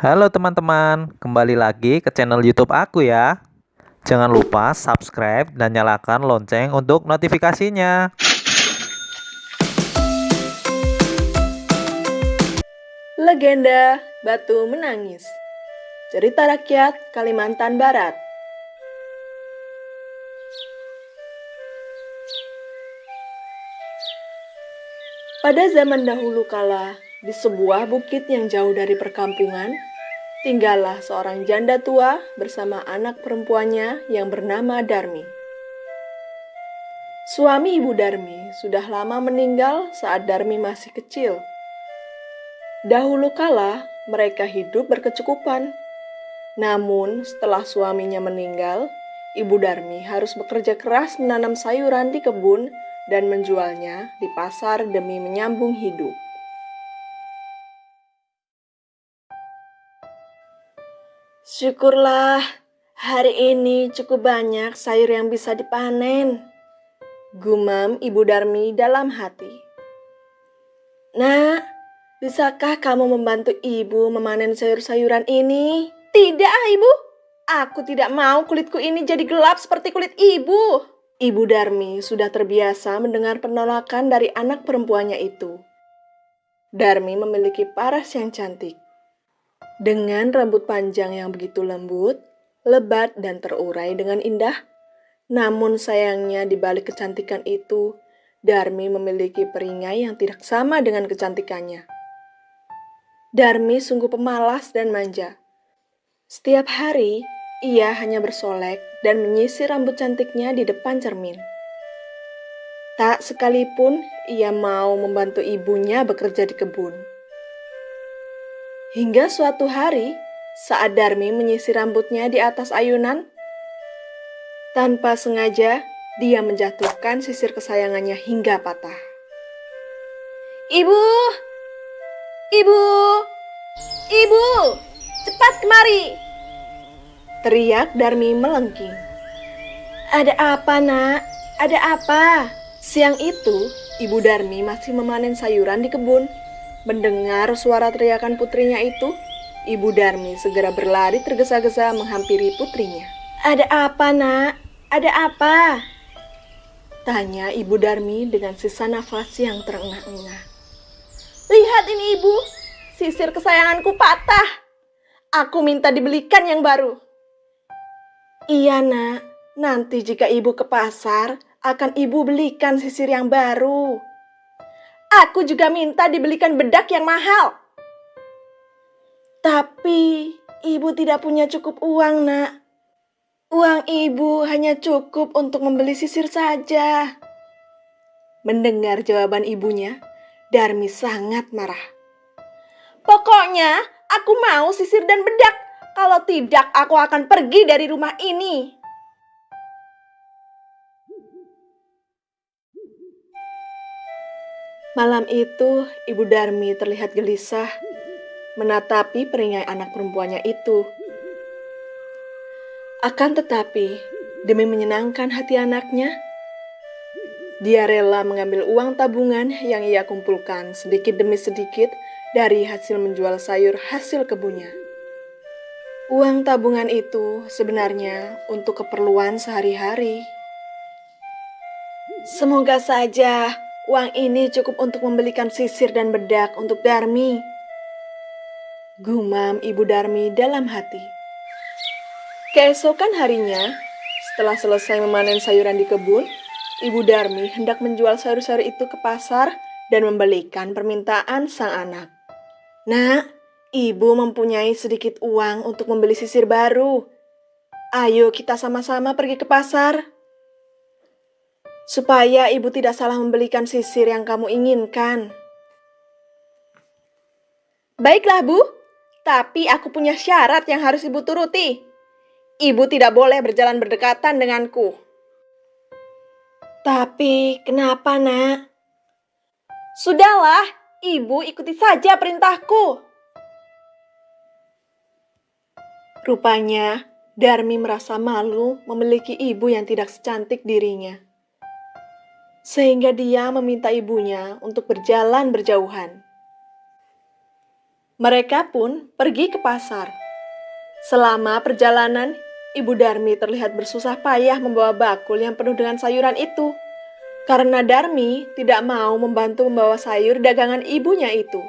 Halo teman-teman, kembali lagi ke channel YouTube aku ya. Jangan lupa subscribe dan nyalakan lonceng untuk notifikasinya. Legenda Batu Menangis. Cerita rakyat Kalimantan Barat. Pada zaman dahulu kala, di sebuah bukit yang jauh dari perkampungan, tinggallah seorang janda tua bersama anak perempuannya yang bernama Darmi. Suami Ibu Darmi sudah lama meninggal saat Darmi masih kecil. Dahulu kala, mereka hidup berkecukupan. Namun, setelah suaminya meninggal, Ibu Darmi harus bekerja keras menanam sayuran di kebun dan menjualnya di pasar demi menyambung hidup. Syukurlah, hari ini cukup banyak sayur yang bisa dipanen, gumam Ibu Darmi dalam hati. Nak, bisakah kamu membantu ibu memanen sayur-sayuran ini? Tidak, Ibu. Aku tidak mau kulitku ini jadi gelap seperti kulit ibu. Ibu Darmi sudah terbiasa mendengar penolakan dari anak perempuannya itu. Darmi memiliki paras yang cantik. Dengan rambut panjang yang begitu lembut, lebat dan terurai dengan indah. Namun sayangnya di balik kecantikan itu, Darmi memiliki perisai yang tidak sama dengan kecantikannya. Darmi sungguh pemalas dan manja. Setiap hari, ia hanya bersolek dan menyisir rambut cantiknya di depan cermin. Tak sekalipun ia mau membantu ibunya bekerja di kebun. Hingga suatu hari, saat Darmi menyisir rambutnya di atas ayunan, tanpa sengaja dia menjatuhkan sisir kesayangannya hingga patah. Ibu! Ibu! Ibu! Cepat kemari! Teriak Darmi melengking. Ada apa, Nak? Ada apa? Siang itu, Ibu Darmi masih memanen sayuran di kebun. Mendengar suara teriakan putrinya itu, Ibu Darmi segera berlari tergesa-gesa menghampiri putrinya. Ada apa, Nak? Ada apa? Tanya Ibu Darmi dengan sisa nafas yang terengah-engah. Lihat ini, Ibu. Sisir kesayanganku patah. Aku minta dibelikan yang baru. Iya, Nak. Nanti jika Ibu ke pasar, akan Ibu belikan sisir yang baru. Aku juga minta dibelikan bedak yang mahal. Tapi Ibu tidak punya cukup uang, Nak. Uang Ibu hanya cukup untuk membeli sisir saja. Mendengar jawaban ibunya, Darmi sangat marah. Pokoknya aku mau sisir dan bedak. Kalau tidak, aku akan pergi dari rumah ini. Malam itu, Ibu Darmi terlihat gelisah menatapi peringai anak perempuannya itu. Akan tetapi, demi menyenangkan hati anaknya, dia rela mengambil uang tabungan yang ia kumpulkan sedikit demi sedikit dari hasil menjual sayur hasil kebunnya. Uang tabungan itu sebenarnya untuk keperluan sehari-hari. Semoga saja uang ini cukup untuk membelikan sisir dan bedak untuk Darmi. Gumam Ibu Darmi dalam hati. Keesokan harinya, setelah selesai memanen sayuran di kebun, Ibu Darmi hendak menjual sayur-sayur itu ke pasar dan membelikan permintaan sang anak. Nak, Ibu mempunyai sedikit uang untuk membeli sisir baru. Ayo kita sama-sama pergi ke pasar. Supaya Ibu tidak salah membelikan sisir yang kamu inginkan. Baiklah, Bu. Tapi aku punya syarat yang harus Ibu turuti. Ibu tidak boleh berjalan berdekatan denganku. Tapi kenapa, Nak? Sudahlah, Ibu ikuti saja perintahku. Rupanya, Darmi merasa malu memiliki ibu yang tidak secantik dirinya. Sehingga dia meminta ibunya untuk berjalan berjauhan. Mereka pun pergi ke pasar. Selama perjalanan, Ibu Darmi terlihat bersusah payah membawa bakul yang penuh dengan sayuran itu. Karena Darmi tidak mau membantu membawa sayur dagangan ibunya itu.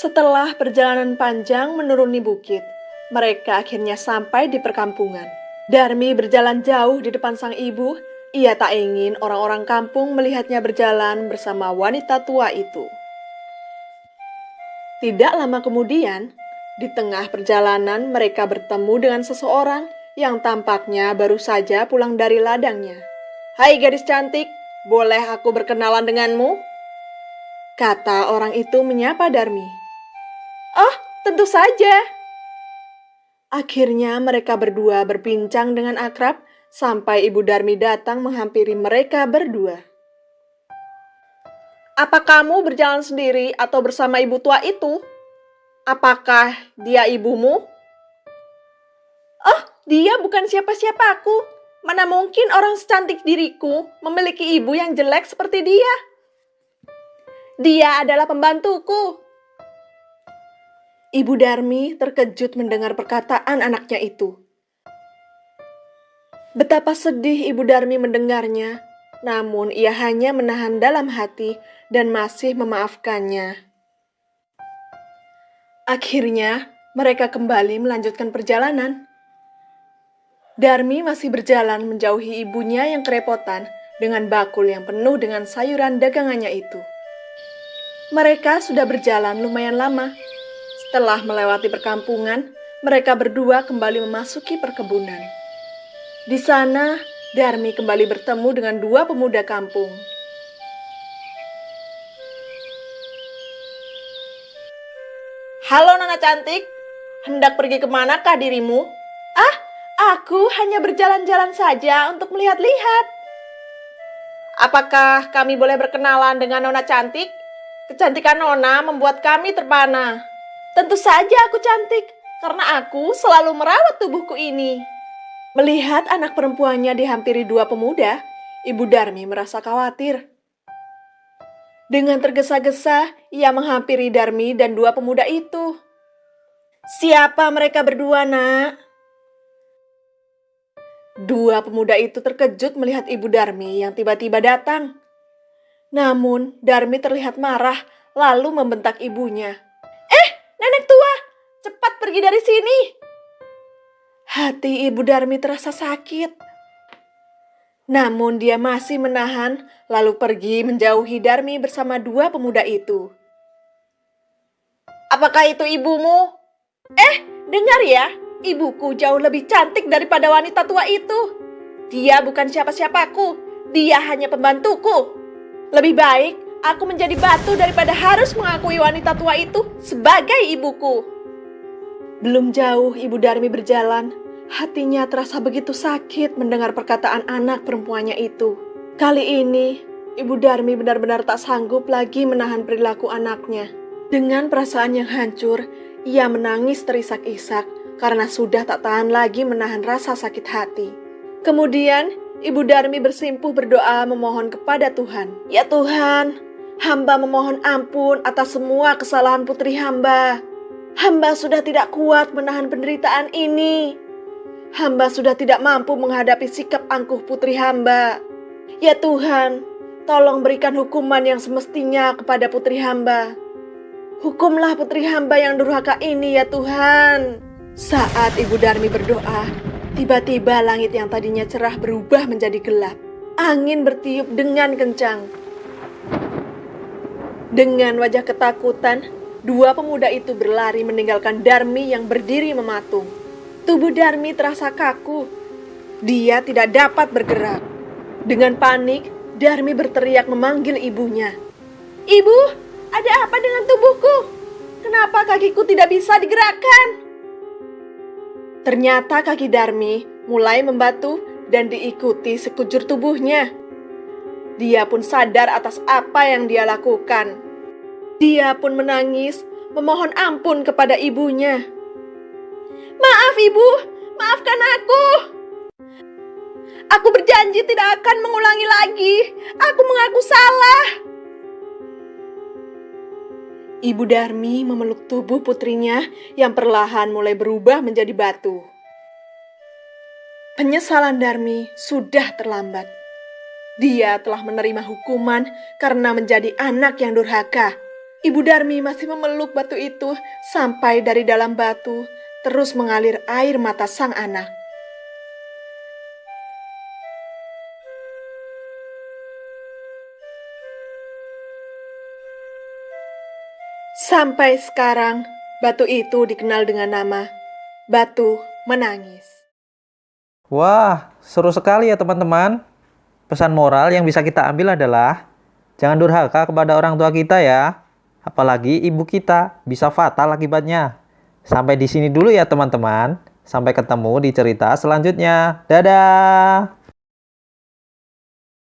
Setelah perjalanan panjang menuruni bukit, mereka akhirnya sampai di perkampungan. Darmi berjalan jauh di depan sang ibu. Ia tak ingin orang-orang kampung melihatnya berjalan bersama wanita tua itu. Tidak lama kemudian, di tengah perjalanan mereka bertemu dengan seseorang yang tampaknya baru saja pulang dari ladangnya. "Hai gadis cantik, boleh aku berkenalan denganmu?" kata orang itu menyapa Darmi. "Oh, tentu saja." Akhirnya mereka berdua berbincang dengan akrab sampai Ibu Darmi datang menghampiri mereka berdua. "Apa kamu berjalan sendiri atau bersama ibu tua itu? Apakah dia ibumu?" "Oh, dia bukan siapa-siapaku. Mana mungkin orang secantik diriku memiliki ibu yang jelek seperti dia. Dia adalah pembantuku." Ibu Darmi terkejut mendengar perkataan anaknya itu. Betapa sedih Ibu Darmi mendengarnya, namun ia hanya menahan dalam hati dan masih memaafkannya. Akhirnya, mereka kembali melanjutkan perjalanan. Darmi masih berjalan menjauhi ibunya yang kerepotan dengan bakul yang penuh dengan sayuran dagangannya itu. Mereka sudah berjalan lumayan lama. Setelah melewati perkampungan, mereka berdua kembali memasuki perkebunan. Di sana, Darmi kembali bertemu dengan dua pemuda kampung. "Halo Nona cantik, hendak pergi kemanakah dirimu?" "Ah, aku hanya berjalan-jalan saja untuk melihat-lihat." "Apakah kami boleh berkenalan dengan Nona cantik? Kecantikan Nona membuat kami terpana." "Tentu saja aku cantik, karena aku selalu merawat tubuhku ini." Melihat anak perempuannya dihampiri dua pemuda, Ibu Darmi merasa khawatir. Dengan tergesa-gesa, ia menghampiri Darmi dan dua pemuda itu. "Siapa mereka berdua, Nak?" Dua pemuda itu terkejut melihat Ibu Darmi yang tiba-tiba datang. Namun, Darmi terlihat marah lalu membentak ibunya. "Nenek tua, cepat pergi dari sini." Hati Ibu Darmi terasa sakit. Namun dia masih menahan lalu pergi menjauhi Darmi bersama dua pemuda itu. "Apakah itu ibumu?" Dengar ya, ibuku jauh lebih cantik daripada wanita tua itu. Dia bukan siapa-siapaku, dia hanya pembantuku. Lebih baik aku menjadi batu daripada harus mengakui wanita tua itu sebagai ibuku." Belum jauh Ibu Darmi berjalan, hatinya terasa begitu sakit mendengar perkataan anak perempuannya itu. Kali ini, Ibu Darmi benar-benar tak sanggup lagi menahan perilaku anaknya. Dengan perasaan yang hancur, ia menangis terisak-isak karena sudah tak tahan lagi menahan rasa sakit hati. Kemudian, Ibu Darmi bersimpuh berdoa memohon kepada Tuhan. "Ya Tuhan, hamba memohon ampun atas semua kesalahan putri hamba. Hamba sudah tidak kuat menahan penderitaan ini. Hamba sudah tidak mampu menghadapi sikap angkuh putri hamba. Ya Tuhan, tolong berikan hukuman yang semestinya kepada putri hamba. Hukumlah putri hamba yang durhaka ini ya Tuhan." Saat Ibu Darmi berdoa, tiba-tiba langit yang tadinya cerah berubah menjadi gelap. Angin bertiup dengan kencang. Dengan wajah ketakutan, dua pemuda itu berlari meninggalkan Darmi yang berdiri mematung. Tubuh Darmi terasa kaku. Dia tidak dapat bergerak. Dengan panik, Darmi berteriak memanggil ibunya. "Ibu, ada apa dengan tubuhku? Kenapa kakiku tidak bisa digerakkan?" Ternyata kaki Darmi mulai membatu dan diikuti sekujur tubuhnya. Dia pun sadar atas apa yang dia lakukan. Dia pun menangis, memohon ampun kepada ibunya. "Maaf ibu, maafkan aku. Aku berjanji tidak akan mengulangi lagi. Aku mengaku salah." Ibu Darmi memeluk tubuh putrinya yang perlahan mulai berubah menjadi batu. Penyesalan Darmi sudah terlambat. Dia telah menerima hukuman karena menjadi anak yang durhaka. Ibu Darmi masih memeluk batu itu sampai dari dalam batu terus mengalir air mata sang anak. Sampai sekarang, batu itu dikenal dengan nama Batu Menangis. Wah, seru sekali ya teman-teman. Pesan moral yang bisa kita ambil adalah jangan durhaka kepada orang tua kita ya. Apalagi ibu kita, bisa fatal akibatnya. Sampai di sini dulu ya teman-teman. Sampai ketemu di cerita selanjutnya. Dadah!